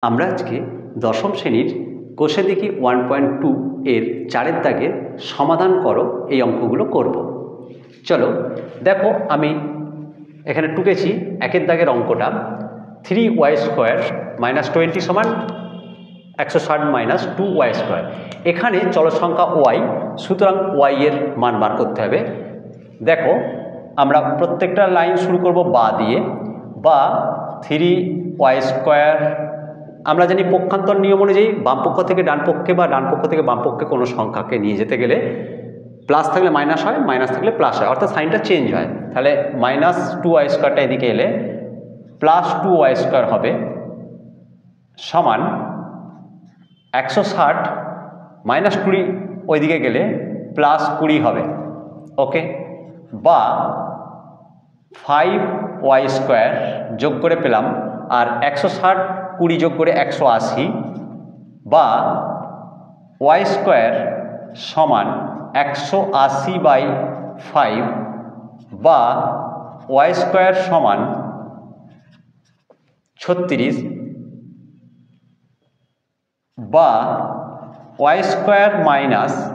আমরা আজকে দশম শ্রেণীর কোষে দেখি 1.2 এর 4 দাগের সমাধান করো এই অঙ্কগুলো করব। চলো দেখো, আমি এখানে টুকেছি একের দাগের অঙ্কটা 3y² - 20 সমান 160 - 2y²। এখানে চলক সংখ্যা y, সুতরাং y এর মান বার করতে হবে। দেখো, আমরা প্রত্যেকটা লাইন শুরু করব বা দিয়ে, বা 3y²। আমরা জানি পক্ষান্তর নিয়ম অনুযায়ী বাম পক্ষ থেকে ডান পক্ষে বা ডান পক্ষ থেকে বাম পক্ষে কোনো সংখ্যাকে নিয়ে যেতে গেলে প্লাস থাকলে মাইনাস হয়, মাইনাস থাকলে প্লাস হয়, অর্থাৎ সাইনটা চেঞ্জ হয়। তাহলে -2y²টা এদিকে এলে +2y² হবে সমান 160 -20 ওইদিকে গেলে +20 হবে। ওকে, বা 5y² যোগ করে পেলাম, আর 160 20 যোগ করে 180, বা y² সমান 180/5, বা y² সমান 36, বা y²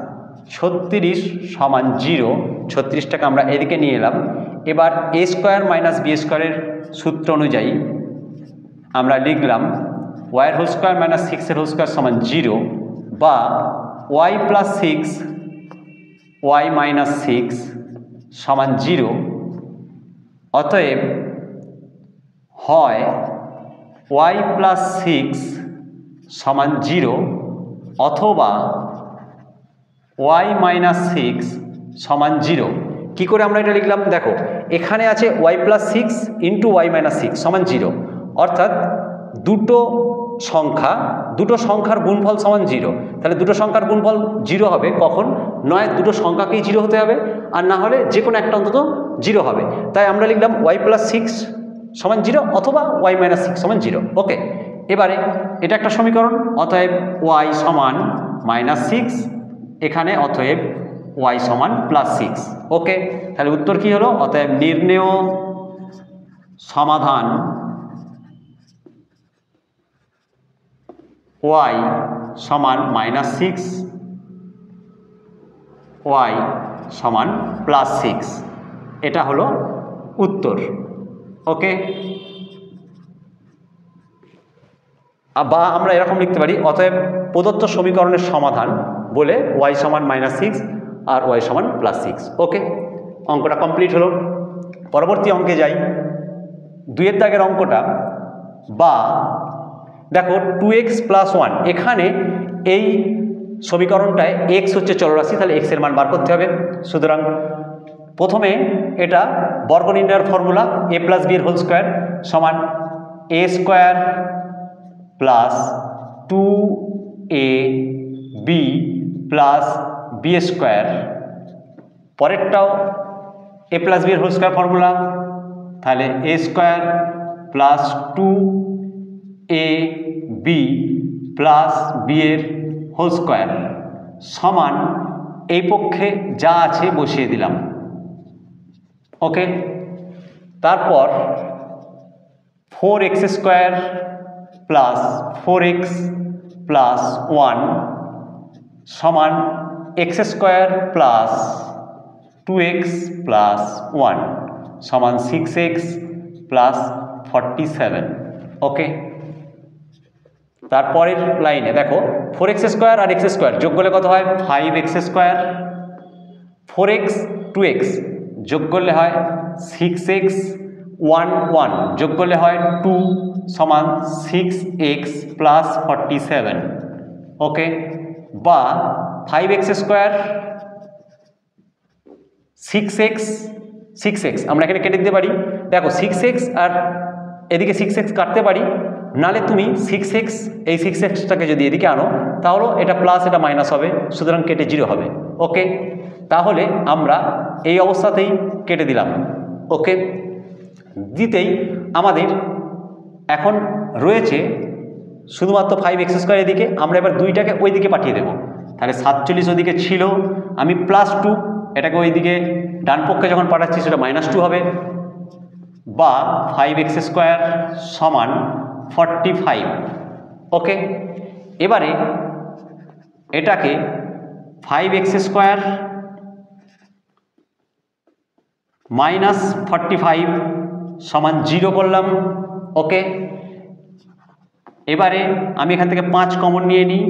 - 36 সমান 0। 36টাকে আমরা এদিকে নিয়ে এলাম। এবার a² - b² এর সূত্র অনুযায়ী আমরা লিখলাম y² - 6² সমান 0, বা y + 6 y - 6 সমান 0। অতএব হয় y + 6 সমান 0, অথবা y - 6 সমান 0। কী করে আমরা এটা লিখলাম? দেখো, এখানে আছে y + 6 × y - 6 সমান 0, অর্থাৎ দুটো সংখ্যার গুণফল সমান 0। তাহলে দুটো সংখ্যার গুণফল 0 হবে কখন? নয় দুটো সংখ্যাকেই 0 হতে হবে, আর না হলে যে কোনো একটা অন্তত 0 হবে। তাই আমরা লিখলাম y + 6 সমান 0, অথবা y - 6 সমান 0। ওকে, এবারে এটা একটা সমীকরণ। অতএব y সমান -6, এখানে অতএব y সমান +6। ওকে, তাহলে উত্তর কি হলো? অতএব নির্ণেয় সমাধান y সমান -6, y সমান +6, এটা হলো উত্তর। ওকে, বা আমরা এরকম লিখতে পারি, অতএব প্রদত্ত সমীকরণের সমাধান বলে y সমান -6 আর y সমান +6। ওকে, অঙ্কটা কমপ্লিট হলো। পরবর্তী অঙ্কে যাই, 2 দাগের অঙ্কটা। বা দেখো 2x + 1, এখানে এই সমীকরণটায় x হচ্ছে চলরাশি, তাহলে x এর মান বার করতে হবে। সুতরাং প্রথমে এটা বর্গ নির্ণয়ের ফর্মুলা a + b² সমান a² + 2ab + b²। পরেরটাও a + b² formula, তাহলে a² + 2ab + b² সমান এই পক্ষে যা আছে বসিয়ে দিলাম। ওকে, তারপর 4x² + 4x + 1 সমান x² + 2x + 1 সমান 6x + 47। ওকে, তারপরের লাইনে দেখো 4x² আর x² যোগ করলে কত হয়? 5x²। 4x 2x যোগ করলে হয় 6x। 1 1 যোগ করলে হয় 2 সমান 6x + 47। ওকে, বা 5x² 6x আমরা এখানে কেটে দিতে পারি। দেখো 6x আর এদিকে 6x কাটতে পারি, নালে তুমি 6x, এই 6xটাকে যদি এদিকে আনো তাহলে এটা প্লাস এটা মাইনাস হবে, সুতরাং কেটে 0 হবে। ওকে, তাহলে আমরা এই অবস্থাতেই কেটে দিলাম। ওকে, দিতেই আমাদের এখন রয়েছে শুধুমাত্র 5x² এদিকে, আমরা এবার 2টাকে ওই দিকে পাঠিয়ে দেবো। তাহলে 47 ওদিকে ছিল, আমি +2 এটাকে ওইদিকে ডান পক্ষে যখন পাঠাচ্ছি সেটা -2 হবে, বা 5x² সমান 45। ওকে, এবারে এটাকে 5x² মাইনাস 45 সমান 0 করলাম। ওকে, এবারে আমি এখান থেকে 5 কমন নিয়ে নিই,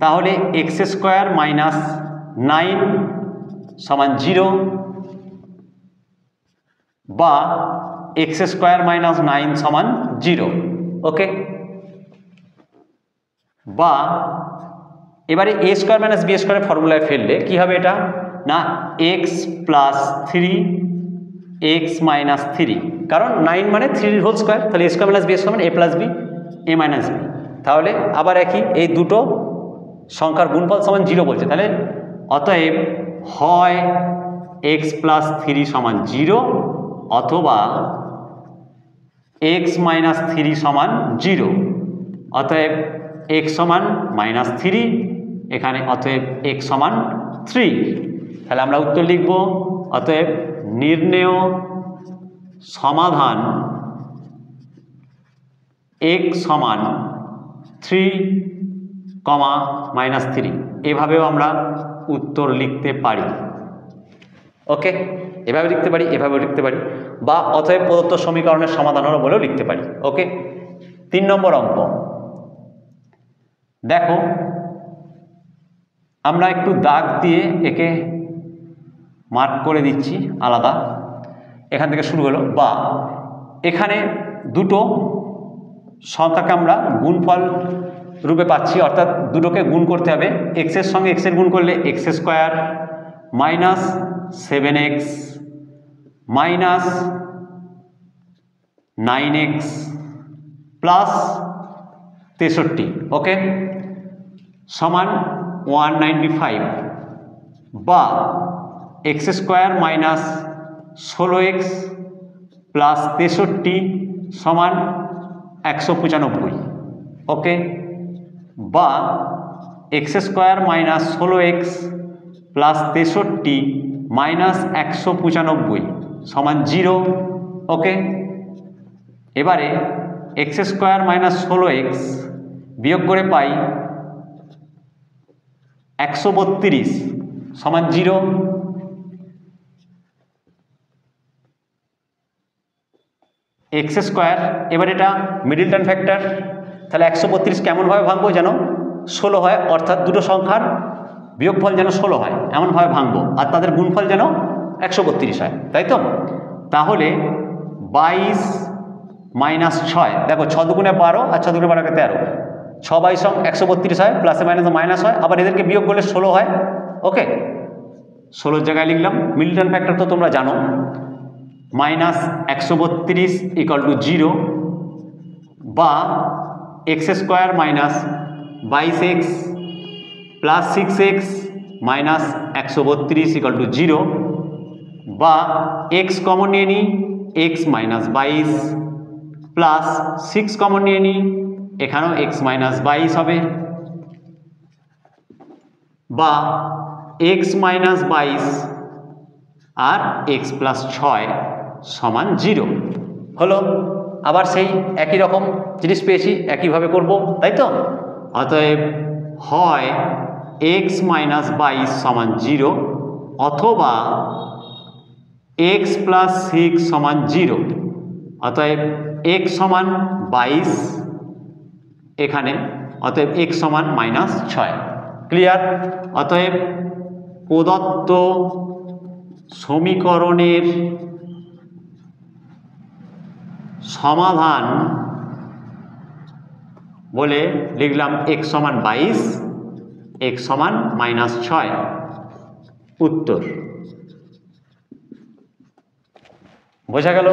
তাহলে x² মাইনাস 9 সমান 0, বা x² মাইনাস 9 সমান 0। ওকে, বা এবারে a² মাইনাস b² ফর্মুলায় ফেললে কি হবে এটা না, x প্লাস 3 x মাইনাস 3, কারণ 9 মানে 3 হোল স্কোয়ার, তাহলে a² মাইনাস b² মানে a plus b, a minus b। তাহলে আবার একই, এই দুটো সংখ্যার গুণফল সমান 0 বলছে, তাহলে অতএব হয় x প্লাস 3 সমান 0 অথবা x মাইনাস 3 সমান 0। অতএব x সমান মাইনাস 3 এখানে, অতএব x সমান 3। তাহলে আমরা উত্তর লিখব, অতএব নির্ণেয় সমাধান x সমান 3, -3। এভাবেও আমরা উত্তর লিখতে পারি। ওকে, এভাবে লিখতে পারি, এভাবেও লিখতে পারি, বা অতএব প্রদত্ত সমীকরণের সমাধান হলো বলেও লিখতে পারি। ওকে, 3 নম্বর অঙ্ক দেখো, আমরা একটু দাগ দিয়ে একে মার্ক করে দিচ্ছি আলাদা, এখান থেকে শুরু হলো। বা এখানে দুটো সংখ্যাকে আমরা গুণফল রূপে পাচ্ছি, অর্থাৎ দুটোকে গুণ করতে হবে। x এর সঙ্গে x এর গুণ করলে x² minus 7x minus 9x plus 63, ওকে, সমান 195, বা x² মাইনাস 16x প্লাস 63 সমান 195, ওকে, বা x² minus 16x plus 63 minus 195 সমান 0। ওকে, এবারে x² মাইনাস 16x বিয়োগ করে পাই 132 সমান 0। x², এবার এটা মিডল টার্ম ফ্যাক্টর, তাহলে 132 কেমনভাবে ভাঙবো যেন 16 হয়, অর্থাৎ দুটো সংখ্যার বিয়োগফল যেন 16 হয় এমনভাবে ভাঙবো, আর তাদের গুণফল যেন 132 হয়, তাই তো? তাহলে 22 মাইনাস 6, দেখো 6 দুগুণে 12 আর 6 দুগুণে 12 13, 6 22 132 হয়, প্লাসে মাইনাসে মাইনাস হয়, আবার এদেরকে বিয়োগ করলে 16 হয়। ওকে, 16 জায়গায় লিখলাম। মিডল টার্ম ফ্যাক্টর তো তোমরা জানো, মাইনাস 132 ইকুয়াল টু 0, বা x² minus 22x plus 6x minus 132 equal to 0, বা x কমন নিয়ে নিই, x মাইনাস 22 প্লাস 6 কমন নিয়ে নিই, এখানেও x মাইনাস 22 হবে, বা x মাইনাস 22 আর x প্লাস 6 সমান 0 হলো। আবার সেই একই রকম জিনিস পেয়েছি, একইভাবে করব, তাই তো? অতএব হয় x মাইনাস 22 সমান 0 অথবা x প্লাস 6 সমান 0। অতএব x সমান 22 এখানে, অতএব x সমান -6। ক্লিয়ার? অতএব প্রদত্ত সমীকরণের সমাধান বলে লিখলাম x সমান 22, x সমান -6। উত্তর বোঝা গেল?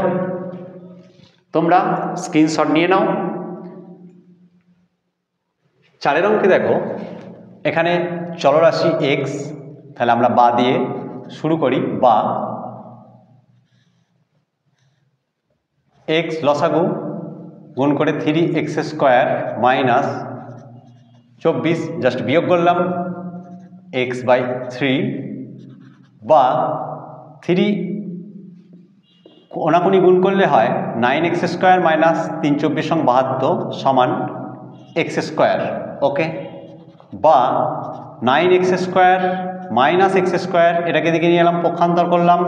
তোমরা স্ক্রিনশট নিয়ে নাও। 4 অঙ্কে দেখো, এখানে চলরাশি x, তাহলে আমরা বা দিয়ে শুরু করি। বা x লসাগু গুণ করে 3x² মাইনাস 24, জাস্ট বিয়োগ করলাম x/3, বা 3 কোনাকুনি গুণ করলে হয় 9x² মাইনাস 3 24 72 সমান এক্স স্কোয়ার, ওকে, বা 9x square minus x square, এটাকে দিকে নিয়ে এলাম, পক্ষান্তর করলাম,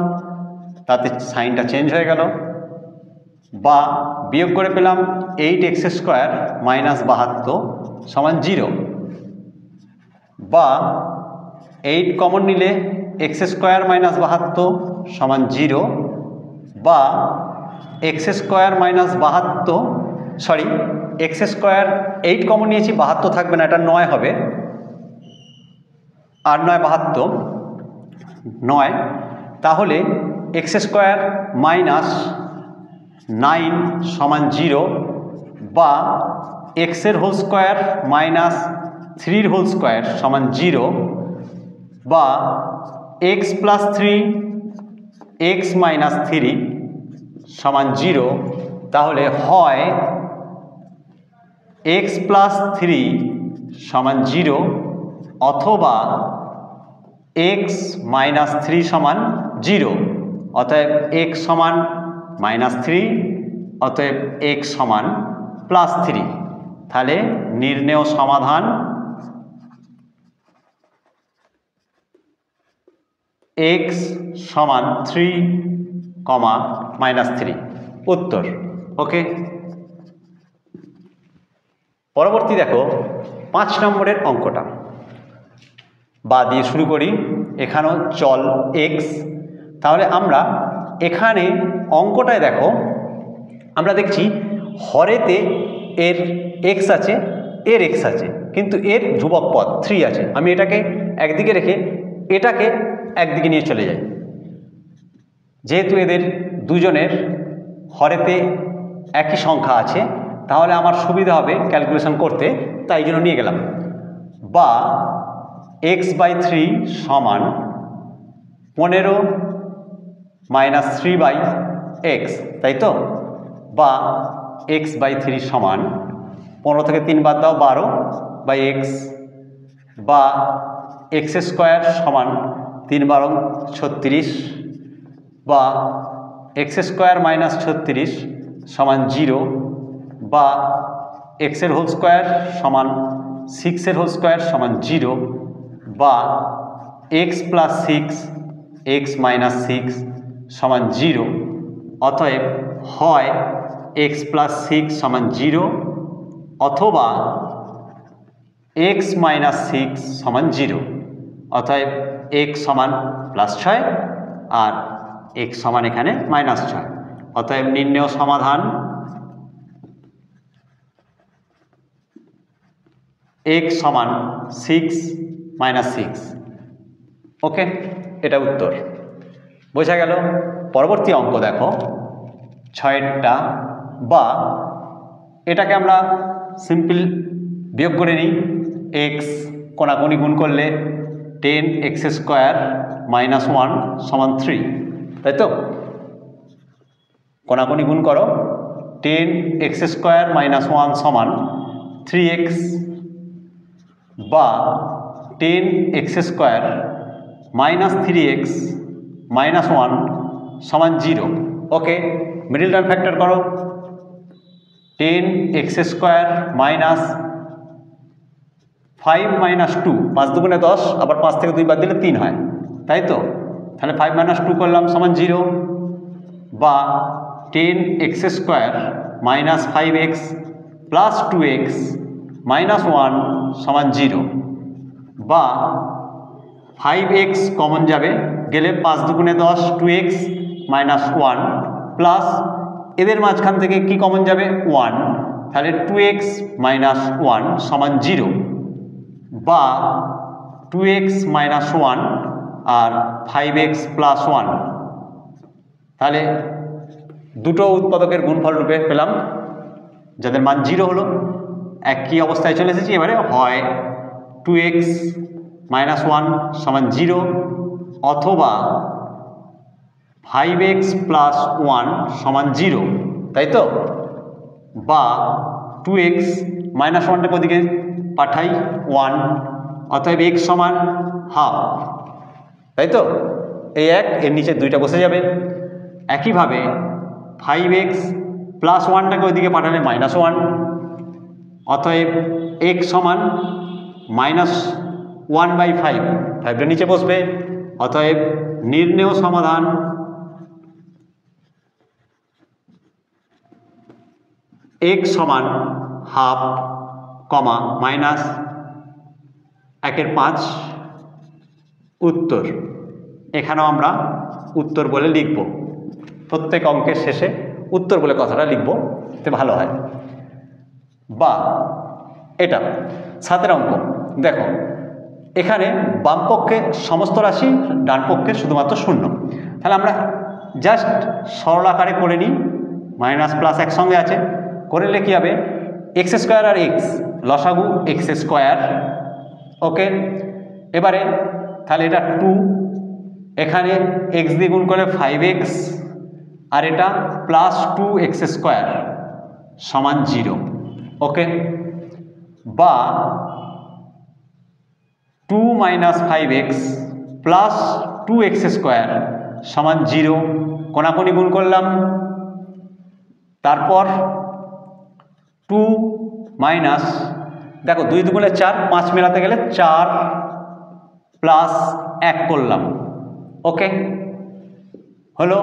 তাতে সাইনটা চেঞ্জ হয়ে গেল, বা বিয়োগ করে পেলাম 8x স্কোয়ার মাইনাস 72 সমান 0, বা 8 কমন নিলে এক্স স্কোয়ার মাইনাস 72 সমান 0, বা x square minus 72, sorry x square 8 common নিয়েছি, 72 থাকবে না, এটা 9 হবে, 8 9 72 9, তাহলে এক্স স্কোয়ার মাইনাস 9 সমান 0, বা এক্সের whole square minus 3 whole square সমান 0, বা এক্স প্লাস 3 এক্স মাইনাস 3 সমান 0, তাহলে হয় এক্স প্লাস 3 সমান 0 অথবা এক্স মাইনাস 3 সমান 0, অতএব এক্স সমান মাইনাস 3, অতএব এক্স সমান প্লাস 3, তাহলে নির্ণেয় সমাধান এক্স সমান 3, মাইনাস 3 উত্তর, ওকে। পরবর্তী দেখো 5 নম্বরের অঙ্কটা, বা দিয়ে শুরু করি। এখানেও চল এক্স, তাহলে আমরা এখানে অঙ্কটায় দেখো আমরা দেখছি হরেতে এর এক্স আছে, এর এক্স আছে, কিন্তু এর ধ্রুবক পদ 3 আছে। আমি এটাকে একদিকে রেখে এটাকে একদিকে নিয়ে চলে যাই, যেহেতু এদের দুজনের হরেতে একই সংখ্যা আছে, তাহলে আমার সুবিধা হবে ক্যালকুলেশন করতে, তাই জন্য নিয়ে গেলাম। বা x/3 সমান 15 মাইনাস 3/x, তাই তো, বা x/3 সমান 15 থেকে 3 বাদ দাও 12/x, বা এক্স স্কোয়ার সমান 3 × 36, বা এক্স স্কোয়ার মাইনাস 36 সমান 0, বা এক্সের হোল স্কোয়ার সমান 6 এর হোল স্কোয়ার সমান 0, বা এক্স প্লাস 6 এক্স মাইনাস 6 সমান 0, অতএব হয় এক্স প্লাস 6 সমান 0 অথবা এক্স মাইনাস 6 সমান 0, অতএব এক্স সমান প্লাস 6 আর এক্স সমান এখানে মাইনাস 6, অতএব নির্ণেয় সমাধান এক্স সমান 6 মাইনাস 6, ওকে, এটা উত্তর, বোঝা গেল। পরবর্তী অঙ্ক দেখো 6টা, বা এটাকে আমরা সিম্পল বিয়োগ করে নিই। এক্স কোণাকুণি গুণ করলে 10x স্কোয়ার মাইনাস 1 সমান 3, তাই তো, কোণাকুণি গুণ করো, 10x স্কোয়ার মাইনাস 1 সমান 3x, বা 10x square minus 3x minus 1 সমান 0, ওকে, মিডিল টার্ম ফ্যাক্টর করো, 10x স্কোয়ার মাইনাস 5 মাইনাস 2, 5 দুগুণে 10, আবার 5 থেকে 2 বাদ দিলে 3 হয়, তাই তো, তাহলে 5 মাইনাস 2 করলাম সমান 0, বা 10x square minus 5x plus 2x minus 1 সমান 0, বা 5x কমন যাবে, গেলে 5 দুগুণে 10, 2x মাইনাস 1 প্লাস এদের মাঝখান থেকে কি কমন যাবে 1, তাহলে 2x মাইনাস 1 সমান 0, বা 2x মাইনাস 1 আর 5x প্লাস 1, তাহলে দুটো উৎপাদকের গুণফল রূপে পেলাম, যাদের মান 0 হলো। একই অবস্থায় চলে এসেছি, এবারে হয় 2x মাইনাস 1 সমান 0 অথবা 5x প্লাস 1 সমান 0, তাই তো, বা 2x মাইনাস 1টাকে ওদিকে পাঠাই 1, অতএব x সমান হাফ, তাই তো, এই এক এর নিচে 2টা বসে যাবে। একইভাবে 5x প্লাস 1টাকে ওইদিকে পাঠালে মাইনাস 1, অতএব x সমান -1/5, 5টা নিচে বসবে। অতএব নির্ণেয় সমাধান x সমান হাফ কমা -1/5 উত্তর। এখানেও আমরা উত্তর বলে লিখব, প্রত্যেক অঙ্কের শেষে উত্তর বলে কথাটা লিখব, এতে ভালো হয়। বা এটা 7 অঙ্ক, দেখো এখানে বাম পক্ষে সমস্ত রাশি, ডান পক্ষে শুধুমাত্র শূন্য। তাহলে আমরা জাস্ট সরল আকারে করে নিই, মাইনাস প্লাস একসঙ্গে আছে, করে নিলে কী হবে, এক্স স্কোয়ার আর এক্স লসাগু এক্স স্কোয়ার। ওকে, এবারে তাহলে এটা 2, এখানে এক্স দিয়ে গুণ করে 5x, আর এটা প্লাস 2x স্কোয়ার সমান 0। ওকে, বা 2 - 5x প্লাস 2x স্কোয়ার সমান 0, কোনাকুনি গুণ করলাম। তারপর 2 মাইনাস, দেখো 2 দুগুণে 4, 5 মেলাতে গেলে 4 প্লাস 1 করলাম। ওকে, হলো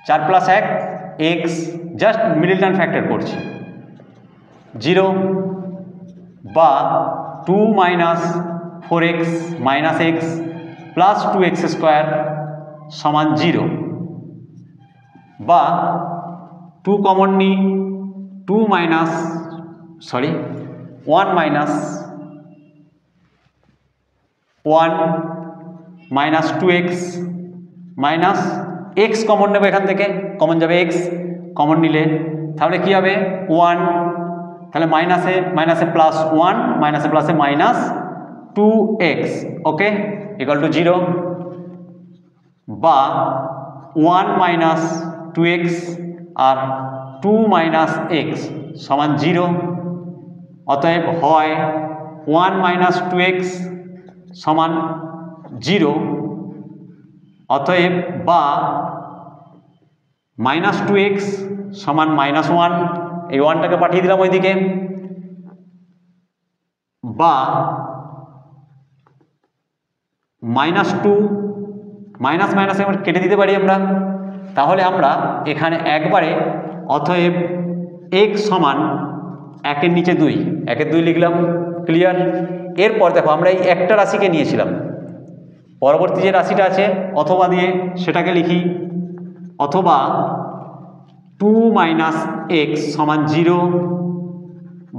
4 + 1 x, just middle term factor করছি, 0। বা 2 - 4x - x plus 2x square সমান 0। বা 2 কমন নিই, 1 - 1 - 2x মাইনাস x কমন নেব, এখান থেকে কমন যাবে x, কমন নিলে তাহলে কি হবে 1, তাহলে মাইনাসে মাইনাসে প্লাস 1, মাইনাসে প্লাসে minus 2x। Okay, equal to 0। বা 1 - 2x আর 2 - x সমান 0। অতএব হয় 1 - 2x সমান 0। অতএব বা -2x সমান -1, এই 1টাকে পাঠিয়ে দিলাম ওইদিকে। বা -2 মাইনাস মাইনাস এবার কেটে দিতে পারি আমরা, তাহলে আমরা এখানে একবারে, অতএব x সমান 1-এর নিচে 2, 1-এর 2 লিখলাম, ক্লিয়ার। এরপর দেখো আমরা এই একটা রাশিকে নিয়েছিলাম, পরবর্তী যে রাশিটা আছে অথবা দিয়ে সেটাকে লিখি, অথবা 2 - x সমান 0,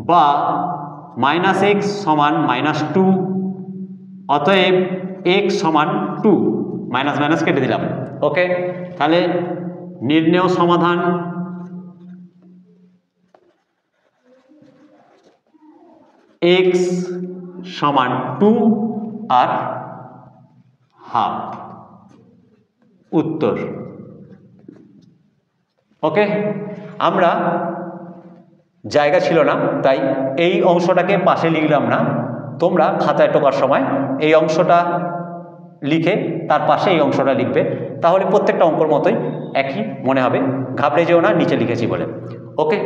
বা -x সমান -2, অতএব x সমান 2, মাইনাস মাইনাস কেটে দিলাম। ওকে, তাহলে নির্ণেয় সমাধান x সমান 2 আর হাফ উত্তর। ওকে, আমরা জায়গা ছিল না তাই এই অংশটাকে পাশে লিখলাম না, তোমরা খাতায় টোকার সময় এই অংশটা লিখে তার পাশে এই অংশটা লিখবে, তাহলে প্রত্যেকটা অঙ্কর মতোই একই মনে হবে, ঘাবড়ে যেও না নিচে লিখেছি বলে। ওকে।